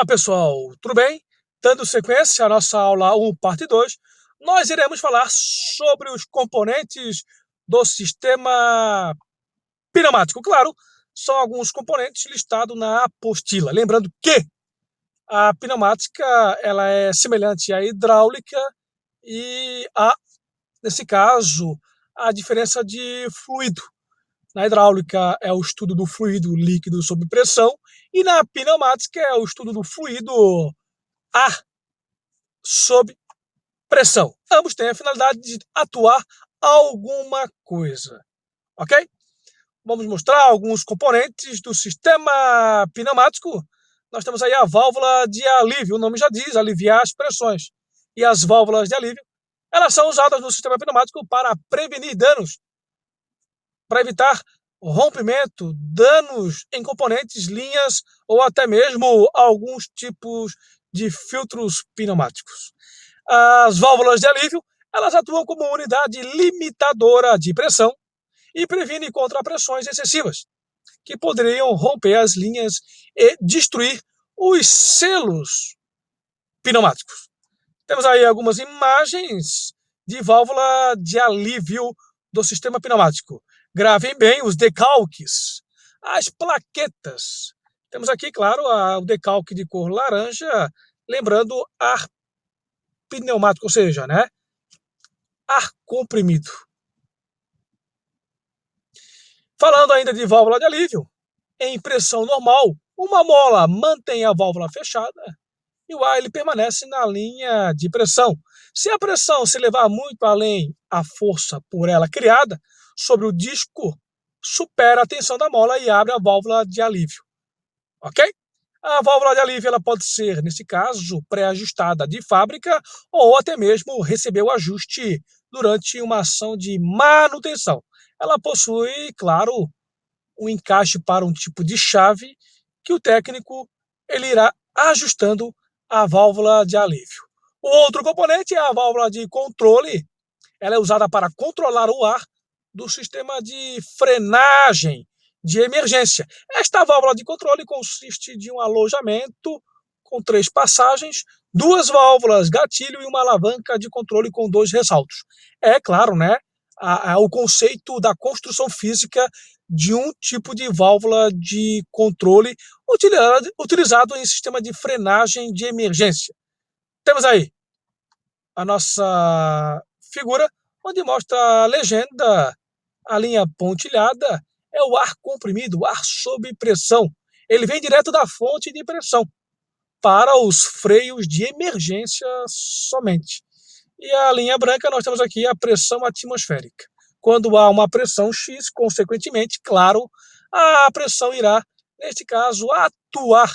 Olá pessoal, tudo bem? Dando sequência à nossa aula 1, parte 2, nós iremos falar sobre os componentes do sistema pneumático. Claro, são alguns componentes listados na apostila. Lembrando que a pneumática ela é semelhante à hidráulica e nesse caso, a diferença de fluido. Na hidráulica é o estudo do fluido líquido sob pressão e na pneumática é o estudo do fluido ar sob pressão. Ambos têm a finalidade de atuar alguma coisa, ok? Vamos mostrar alguns componentes do sistema pneumático. Nós temos aí a válvula de alívio, o nome já diz, aliviar as pressões. E as válvulas de alívio, elas são usadas no sistema pneumático para prevenir danos, para evitar rompimento, danos em componentes, linhas ou até mesmo alguns tipos de filtros pneumáticos. As válvulas de alívio, elas atuam como unidade limitadora de pressão e previnem contra pressões excessivas, que poderiam romper as linhas e destruir os selos pneumáticos. Temos aí algumas imagens de válvula de alívio do sistema pneumático. Gravem bem os decalques, as plaquetas. Temos aqui, claro, o decalque de cor laranja, lembrando ar pneumático, ou seja, né, ar comprimido. Falando ainda de válvula de alívio, em pressão normal, uma mola mantém a válvula fechada e o ar ele permanece na linha de pressão. Se a pressão se levar muito além a força por ela criada sobre o disco, supera a tensão da mola e abre a válvula de alívio. Ok? A válvula de alívio ela pode ser, nesse caso, pré-ajustada de fábrica ou até mesmo receber o ajuste durante uma ação de manutenção. Ela possui, claro, um encaixe para um tipo de chave que o técnico ele irá ajustando a válvula de alívio. O outro componente é a válvula de controle. Ela é usada para controlar o ar do sistema de frenagem de emergência. Esta válvula de controle consiste de um alojamento com 3 passagens, 2 válvulas gatilho e uma alavanca de controle com 2 ressaltos. É claro, né? O conceito da construção física de um tipo de válvula de controle utilizado em sistema de frenagem de emergência. Temos aí a nossa figura, onde mostra a legenda, a linha pontilhada, é o ar comprimido, o ar sob pressão. Ele vem direto da fonte de pressão para os freios de emergência somente. E a linha branca, nós temos aqui a pressão atmosférica. Quando há uma pressão X, consequentemente, claro, a pressão irá, neste caso, atuar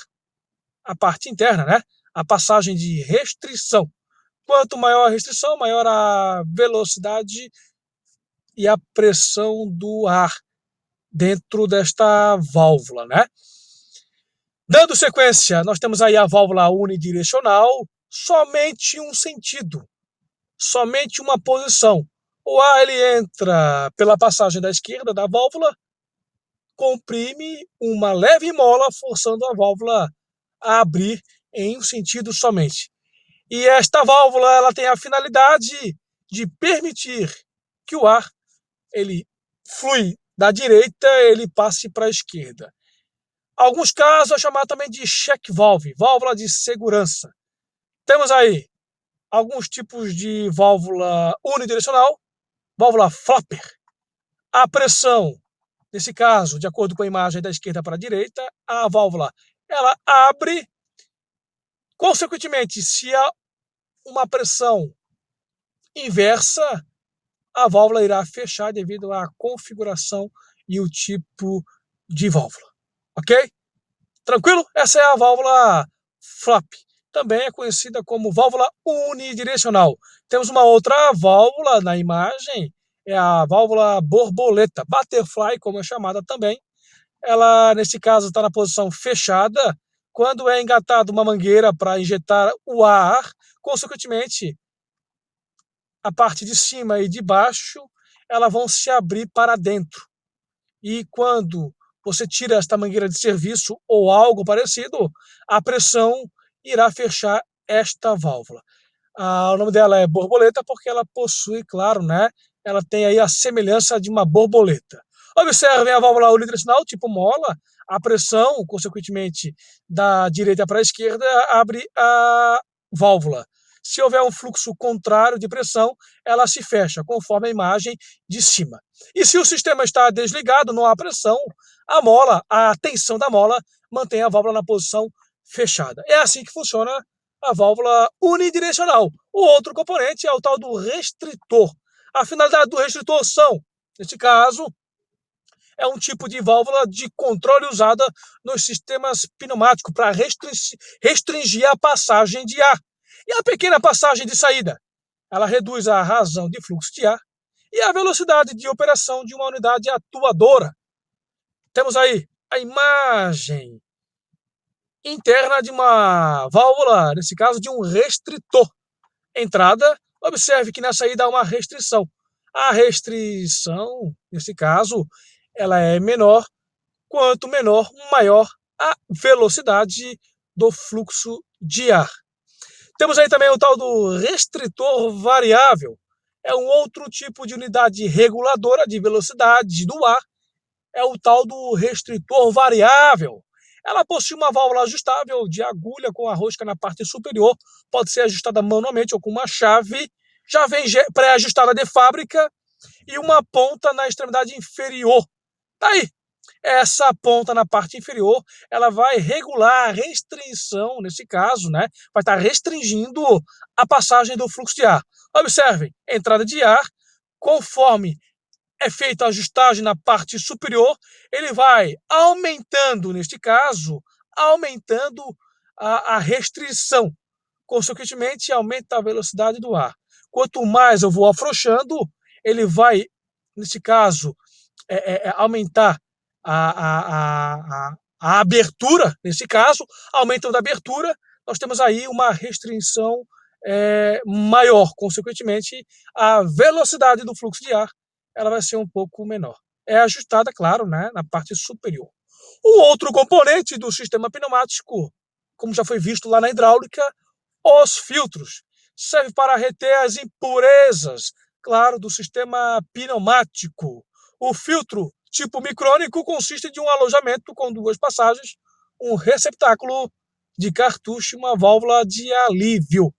a parte interna, né? A passagem de restrição. Quanto maior a restrição, maior a velocidade e a pressão do ar dentro desta válvula, né? Dando sequência, nós temos aí a válvula unidirecional, somente um sentido, somente uma posição. O ar ele entra pela passagem da esquerda da válvula, comprime uma leve mola, forçando a válvula a abrir em um sentido somente. E esta válvula ela tem a finalidade de permitir que o ar ele flui da direita, ele passe para a esquerda. Alguns casos é chamado também de check valve, válvula de segurança. Temos aí alguns tipos de válvula unidirecional, válvula flapper. A pressão, nesse caso, de acordo com a imagem da esquerda para a direita, a válvula ela abre. Consequentemente, se há uma pressão inversa, a válvula irá fechar devido à configuração e o tipo de válvula. Ok? Tranquilo? Essa é a válvula flap. Também é conhecida como válvula unidirecional. Temos uma outra válvula na imagem, é a válvula borboleta, butterfly, como é chamada também. Ela, nesse caso, está na posição fechada. Quando é engatada uma mangueira para injetar o ar, consequentemente, a parte de cima e de baixo, elas vão se abrir para dentro. E quando você tira esta mangueira de serviço ou algo parecido, a pressão irá fechar esta válvula. O nome dela é borboleta porque ela possui, claro, né? Ela tem aí a semelhança de uma borboleta. Observem a válvula unidirecional, tipo mola, a pressão, consequentemente, da direita para a esquerda, abre a válvula. Se houver um fluxo contrário de pressão, ela se fecha, conforme a imagem de cima. E se o sistema está desligado, não há pressão, a tensão da mola mantém a válvula na posição fechada. É assim que funciona a válvula unidirecional. O outro componente é o tal do restritor. A finalidade do restritor são, neste caso, é um tipo de válvula de controle usada nos sistemas pneumáticos para restringir a passagem de ar. E a pequena passagem de saída? Ela reduz a razão de fluxo de ar e a velocidade de operação de uma unidade atuadora. Temos aí a imagem interna de uma válvula, nesse caso de um restritor. Entrada, observe que na saída há uma restrição. A restrição, nesse caso, ela é menor, quanto menor, maior a velocidade do fluxo de ar. Temos aí também o tal do restritor variável. É um outro tipo de unidade reguladora de velocidade do ar. É o tal do restritor variável. Ela possui uma válvula ajustável de agulha com a rosca na parte superior, pode ser ajustada manualmente ou com uma chave, já vem pré-ajustada de fábrica e uma ponta na extremidade inferior. Tá aí. Essa ponta na parte inferior, ela vai regular a restrição, nesse caso, né? Vai estar restringindo a passagem do fluxo de ar. Observem, entrada de ar, conforme é feita a ajustagem na parte superior, ele vai aumentando, neste caso, aumentando a restrição. Consequentemente, aumenta a velocidade do ar. Quanto mais eu vou afrouxando, ele vai, nesse caso, aumentar a abertura, nesse caso, aumentando a abertura, nós temos aí uma restrição maior. Consequentemente, a velocidade do fluxo de ar ela vai ser um pouco menor. É ajustada, claro, né, na parte superior. O outro componente do sistema pneumático, como já foi visto lá na hidráulica, os filtros. Serve para reter as impurezas, claro, do sistema pneumático. O filtro tipo micrônico consiste de um alojamento com duas passagens, um receptáculo de cartucho e uma válvula de alívio.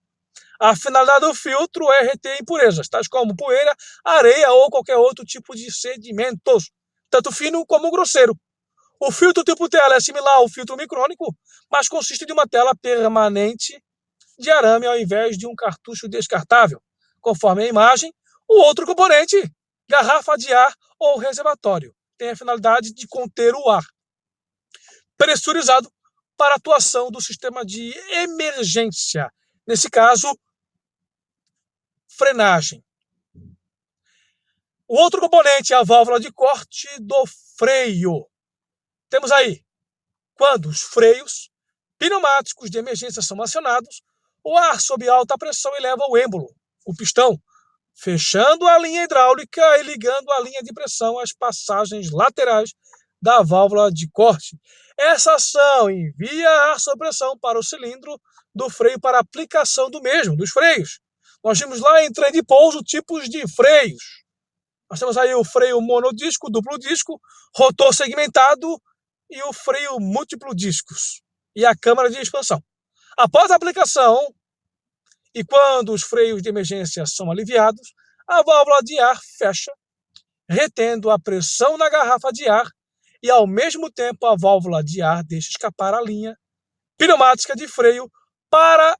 A finalidade do filtro é reter impurezas, tais como poeira, areia ou qualquer outro tipo de sedimentos, tanto fino como grosseiro. O filtro tipo tela é similar ao filtro micrônico, mas consiste de uma tela permanente de arame ao invés de um cartucho descartável. Conforme a imagem, o outro componente, garrafa de ar ou reservatório, tem a finalidade de conter o ar pressurizado para a atuação do sistema de emergência. Nesse caso, frenagem. O outro componente é a válvula de corte do freio. Temos aí, quando os freios pneumáticos de emergência são acionados, o ar sob alta pressão eleva o êmbolo, o pistão, fechando a linha hidráulica e ligando a linha de pressão às passagens laterais da válvula de corte. Essa ação envia ar sob pressão para o cilindro do freio para aplicação do mesmo, dos freios. Nós vimos lá em trem de pouso tipos de freios. Nós temos aí o freio monodisco, duplo disco, rotor segmentado e o freio múltiplo discos e a câmara de expansão. Após a aplicação e quando os freios de emergência são aliviados, a válvula de ar fecha, retendo a pressão na garrafa de ar e, ao mesmo tempo, a válvula de ar deixa escapar a linha pneumática de freio para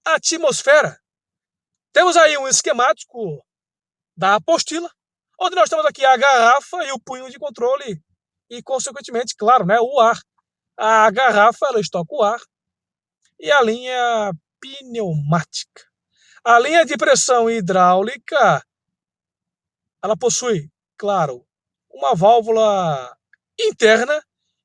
a atmosfera. Temos aí um esquemático da apostila, onde nós temos aqui a garrafa e o punho de controle e, consequentemente, claro, né, o ar. A garrafa ela estoca o ar e a linha pneumática. A linha de pressão hidráulica ela possui, claro, uma válvula interna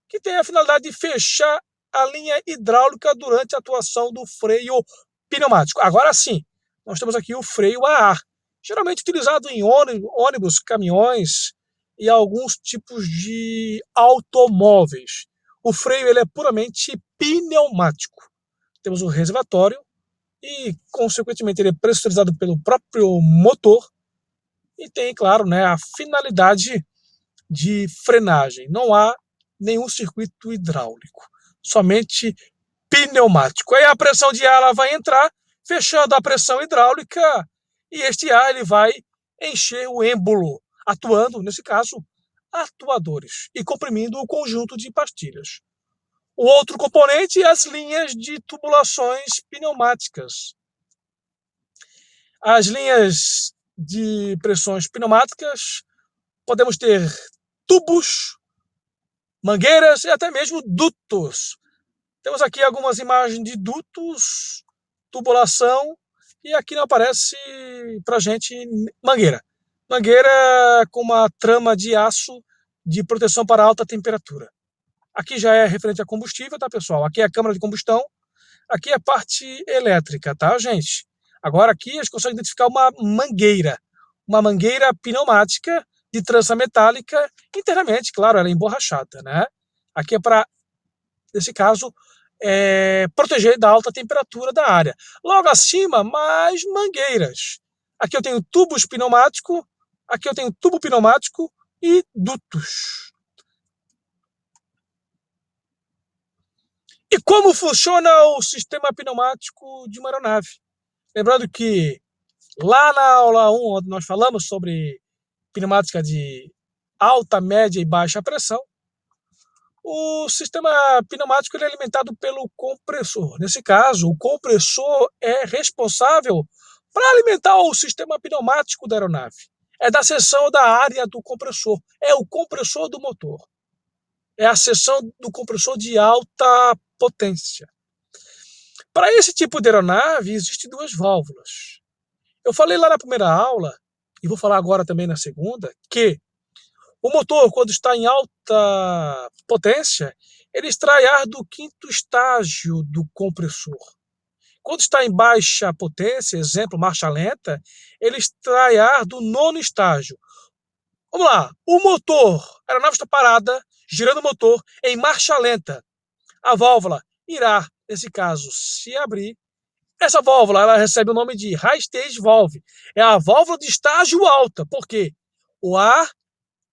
que tem a finalidade de fechar a linha hidráulica durante a atuação do freio pneumático. Agora sim, nós temos aqui o freio a ar, geralmente utilizado em ônibus, caminhões e alguns tipos de automóveis. O freio ele é puramente pneumático. temos o reservatório e, consequentemente, ele é pressurizado pelo próprio motor e tem, claro, né, a finalidade de frenagem. Não há nenhum circuito hidráulico, somente pneumático. Aí a pressão de ar ela vai entrar, fechando a pressão hidráulica, e este ar ele vai encher o êmbolo, atuando, nesse caso, atuadores, e comprimindo o conjunto de pastilhas. O outro componente é as linhas de tubulações pneumáticas. As linhas de pressões pneumáticas, podemos ter tubos, mangueiras e até mesmo dutos. Temos aqui algumas imagens de dutos, tubulação, e aqui não aparece para gente mangueira. Mangueira com uma trama de aço de proteção para alta temperatura. Aqui já é referente a combustível, tá, pessoal? Aqui é a câmara de combustão, aqui é a parte elétrica, tá, gente? Agora aqui a gente consegue identificar uma mangueira pneumática de trança metálica, internamente, claro, ela é emborrachada, né? Aqui é para, nesse caso, proteger da alta temperatura da área. Logo acima, mais mangueiras. Aqui eu tenho tubos pneumáticos, aqui eu tenho tubo pneumático e dutos. E como funciona o sistema pneumático de uma aeronave? Lembrando que lá na aula 1, onde nós falamos sobre pneumática de alta, média e baixa pressão, o sistema pneumático ele é alimentado pelo compressor. Nesse caso, o compressor é responsável para alimentar o sistema pneumático da aeronave. É da seção da área do compressor. É o compressor do motor. É a seção do compressor de alta potência. Para esse tipo de aeronave, existem duas válvulas. Eu falei lá na primeira aula, e vou falar agora também na segunda, que o motor, quando está em alta potência, ele extrai ar do quinto estágio do compressor. Quando está em baixa potência, exemplo, marcha lenta, ele extrai ar do nono estágio. Vamos lá, o motor, a aeronave está parada, girando o motor em marcha lenta. A válvula irá, nesse caso, se abrir. Essa válvula ela recebe o nome de High Stage Valve. É a válvula de estágio alta, porque o ar,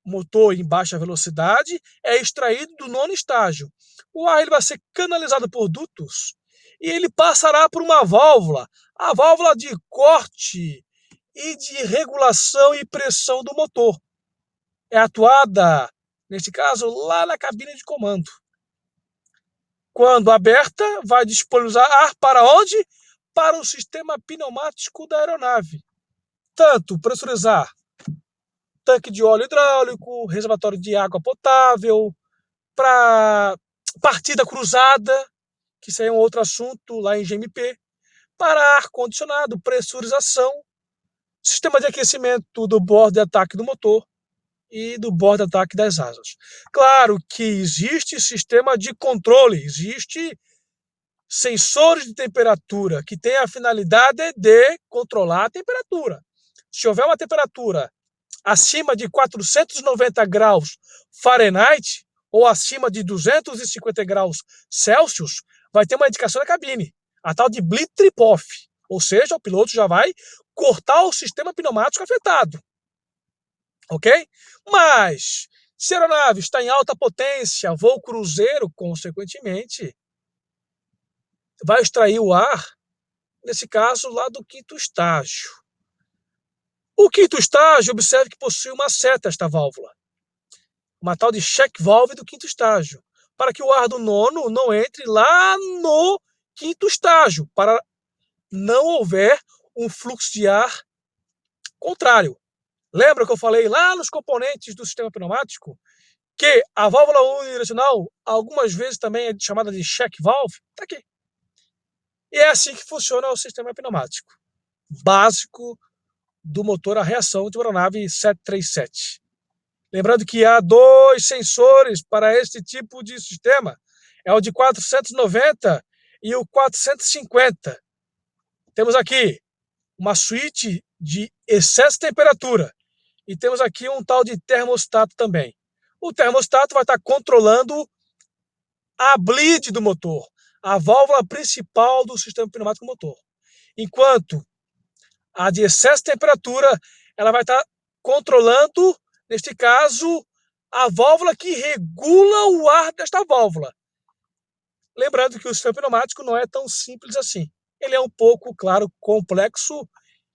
motor em baixa velocidade, é extraído do nono estágio. O ar ele vai ser canalizado por dutos e ele passará por uma válvula, a válvula de corte e de regulação e pressão do motor. É atuada, nesse caso, lá na cabine de comando. Quando aberta, vai disponibilizar ar para onde? Para o sistema pneumático da aeronave. Tanto pressurizar tanque de óleo hidráulico, reservatório de água potável, para partida cruzada, que isso aí é um outro assunto lá em GMP, para ar-condicionado, pressurização, sistema de aquecimento do bordo de ataque do motor e do bordo de ataque das asas. Claro que existe sistema de controle, existe sensores de temperatura que tem a finalidade de controlar a temperatura. Se houver uma temperatura acima de 490 graus Fahrenheit ou acima de 250 graus Celsius, vai ter uma indicação na cabine, a tal de bleed trip-off, ou seja, o piloto já vai cortar o sistema pneumático afetado, ok? Mas, se a aeronave está em alta potência, voo cruzeiro, consequentemente, vai extrair o ar, nesse caso, lá do quinto estágio. O quinto estágio, observe que possui uma seta esta válvula, uma tal de check valve do quinto estágio, para que o ar do nono não entre lá no quinto estágio, para não houver um fluxo de ar contrário. Lembra que eu falei lá nos componentes do sistema pneumático que a válvula unidirecional algumas vezes também é chamada de check valve? Está aqui. E é assim que funciona o sistema pneumático básico do motor a reação de uma aeronave 737. Lembrando que há dois sensores para este tipo de sistema. É o de 490 e o 450. Temos aqui uma suíte de excesso de temperatura. E temos aqui um tal de termostato também. O termostato vai estar controlando a bleed do motor, a válvula principal do sistema pneumático motor. Enquanto a de excesso de temperatura, ela vai estar controlando, neste caso, a válvula que regula o ar desta válvula. Lembrando que o sistema pneumático não é tão simples assim. Ele é um pouco, claro, complexo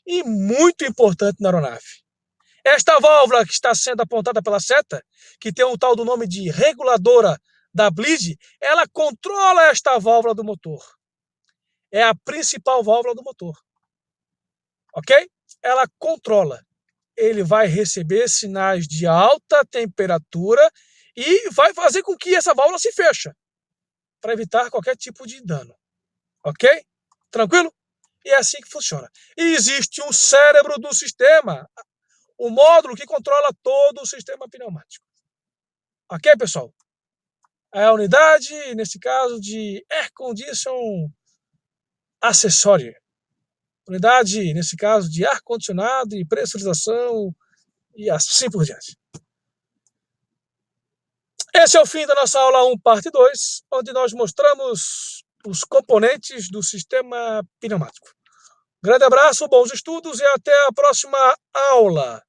e muito importante na aeronave. Esta válvula que está sendo apontada pela seta, que tem um tal do nome de reguladora da bleed, ela controla esta válvula do motor. É a principal válvula do motor. Ok? Ela controla. Ele vai receber sinais de alta temperatura e vai fazer com que essa válvula se feche, para evitar qualquer tipo de dano. Ok? Tranquilo? E é assim que funciona. E existe um cérebro do sistema, o módulo que controla todo o sistema pneumático. Ok, pessoal? É a unidade, nesse caso, de Air Condition Accessory. Unidade, nesse caso, de ar-condicionado e pressurização e assim por diante. Esse é o fim da nossa aula 1, parte 2, onde nós mostramos os componentes do sistema pneumático. Grande abraço, bons estudos e até a próxima aula.